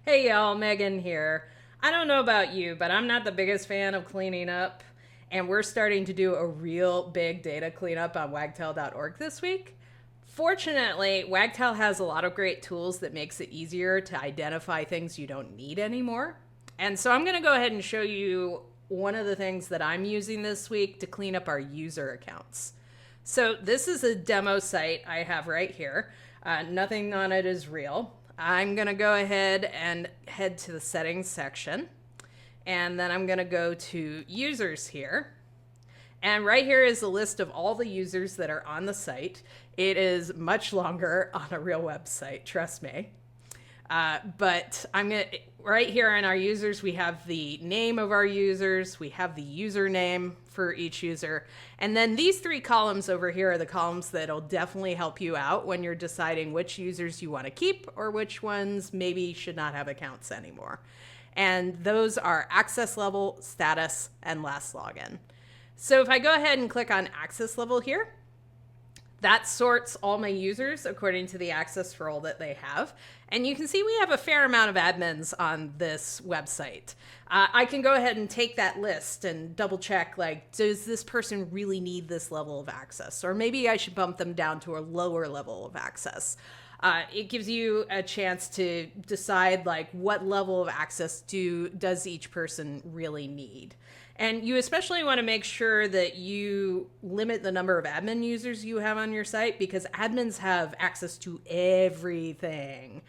Hey y'all, Megan here. I don't know about you, but I'm not the biggest fan of cleaning up, and we're starting to do a real big data cleanup on wagtail.org this week. Fortunately, Wagtail has a lot of great tools that makes it easier to identify things you don't need anymore. And so I'm going to go ahead and show you one of the things that I'm using this week to clean up our user accounts. So this is a demo site I have right here. Nothing on it is real. I'm going to go ahead and head to the settings section. And then I'm going to go to users here. And right here is a list of all the users that are on the site. It is much longer on a real website, trust me. But I'm going to, right here in our users, we have the name of our users, we have the username for each user. And then these three columns over here are the columns that'll definitely help you out when you're deciding which users you want to keep or which ones maybe should not have accounts anymore. And those are access level, status, and last login. So if I go ahead and click on access level here, that sorts all my users according to the access role that they have. And you can see we have a fair amount of admins on this website. I can go ahead and take that list and double check, like, does this person really need this level of access? Or maybe I should bump them down to a lower level of access. It gives you a chance to decide, like, what level of access does each person really need. And you especially want to make sure that you limit the number of admin users you have on your site, because admins have access to everything.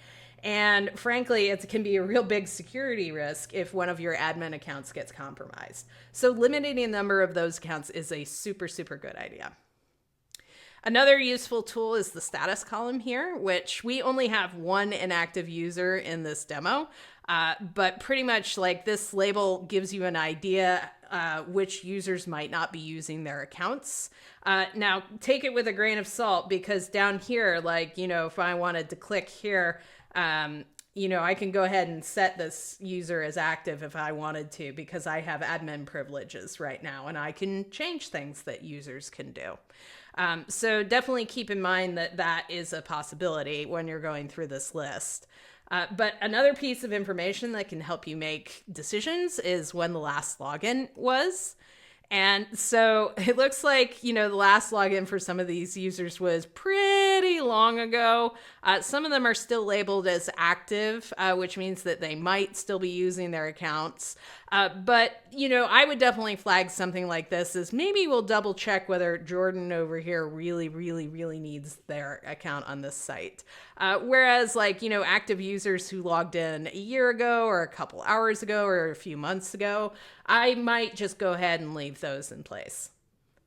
And frankly, it can be a real big security risk if one of your admin accounts gets compromised. So limiting the number of those accounts is a super, super good idea. Another useful tool is the status column here, which we only have one inactive user in this demo. But pretty much like this label gives you an idea which users might not be using their accounts. Now, take it with a grain of salt, because down here, like, if I wanted to click here, I can go ahead and set this user as active if I wanted to, because I have admin privileges right now and I can change things that users can do. So definitely keep in mind that that is a possibility when you're going through this list. But another piece of information that can help you make decisions is when the last login was. And so it looks like, the last login for some of these users was pretty long ago. Some of them are still labeled as active, which means that they might still be using their accounts. But I would definitely flag something like this as maybe we'll double check whether Jordan over here really, really, really needs their account on this site. Whereas active users who logged in a year ago or a couple hours ago or a few months ago, I might just go ahead and leave those in place.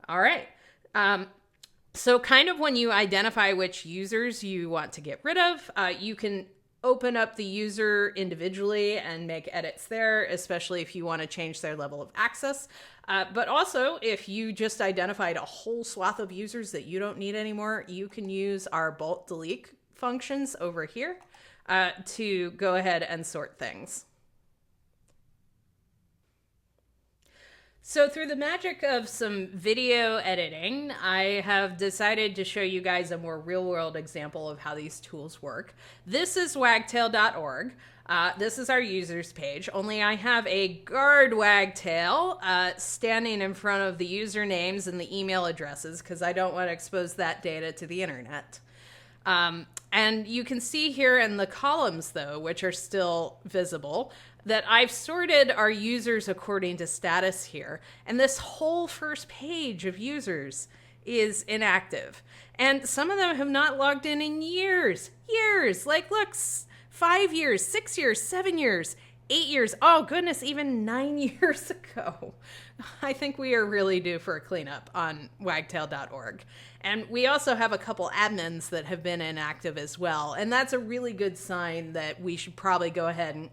All right. So kind of when you identify which users you want to get rid of, you can open up the user individually and make edits there, especially if you want to change their level of access. But also, if you just identified a whole swath of users that you don't need anymore, you can use our bulk delete functions over here to go ahead and sort things. So through the magic of some video editing, I have decided to show you guys a more real-world example of how these tools work. This is wagtail.org. This is our users page, only I have a guard wagtail standing in front of the usernames and the email addresses because I don't want to expose that data to the internet. And you can see here in the columns, though, which are still visible, that I've sorted our users according to status here. And this whole first page of users is inactive. And some of them have not logged in years. Like, look, 5 years, 6 years, 7 years, 8 years. Oh, goodness, even 9 years ago. I think we are really due for a cleanup on wagtail.org. And we also have a couple admins that have been inactive as well. And that's a really good sign that we should probably go ahead and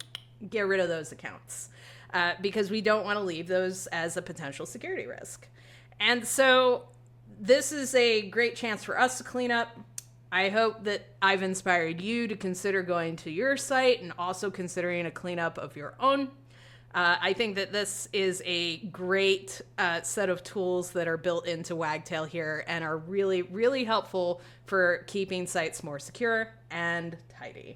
get rid of those accounts because we don't want to leave those as a potential security risk. And so this is a great chance for us to clean up. I hope that I've inspired you to consider going to your site and also considering a cleanup of your own. I think that this is a great set of tools that are built into Wagtail here and are really, really helpful for keeping sites more secure and tidy.